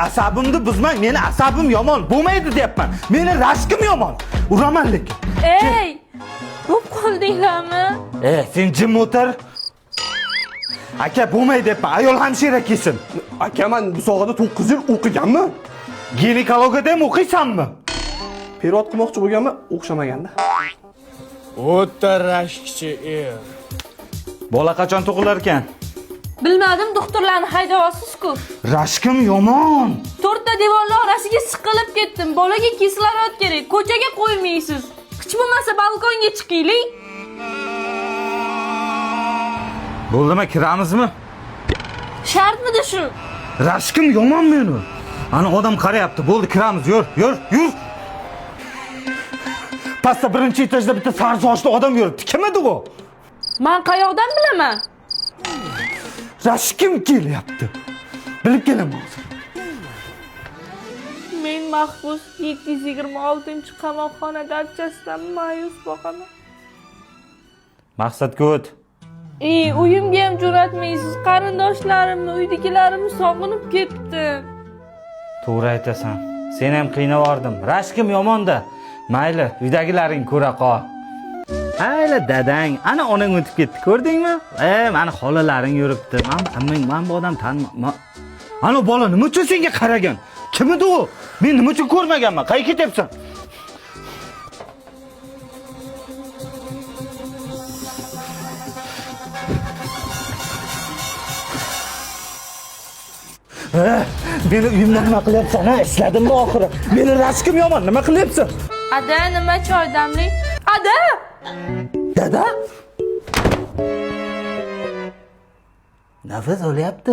Asabimni buzmang. Meni asabim yomon bo'lmaydi deyapman. Meni rashkim yomon. Uraman lekin. Ey! Bo'p qoldinglarmi? Sen jim o'tir. Aka bo'lmaydi deyapman. Ayol hamshira kelsin. Aka, men bu sohada 9 yil o'qiganman. Ginekologiyada ham o'qiysanmi? Perot qilmoqchi bo'lganman, o'xshamaganda. O'ta rashkchi er. Bola qachon tug'ilar ekan? Bilmadim, doktorlarni haydayapsiz-ku. Rashkim yomon. To'rtta devorlar orasiga siqilib ketdim. Bolaga kislorod kerak. Ko'chaga qo'ymaysiz. Hech bo'lmasa balkonga chiqaylik. Bo'ldimi, kiramizmi? Shartmidi shu? Rashkim yomon meni. Ana odam qarayapti. Bo'ldi, kiramiz. Yur. Pastda birinchi etajda bitta sari sochli odam yuribdi. Kim edi u? Men qayoqdan bilaman? Rashkim kelyapti. Bilib kelaman hozir. Men mahbus 726-qamoqxona darchasidan ma'yus boqaman. Maqsadga o't. Uyimga ham jo'natmaysiz. Qarindoshlarimni, uydagilarimni sog'inib ketdim. To'g'ri aytasan. Sen ham qiynavording. Rashkim yomon-da. Mayli, uydagilaring ko'ra qol. Ayla dadang, ana onang o'tib ketdi, ko'rdingmi? Mana xolalaring yuribdi. Men bu odam tanima. Ana bola nima uchun senga qaragan? Kim edi u? Men nima uchun ko'rmaganman? Qayerga ketyapsan? Meni uyimdan nima qilyapsan? Esladimmi oxiri? Meni rashkim yomon, nima qilyapsan? Ada, nima choydamlik? Ada! Dada? Nafas olyapti.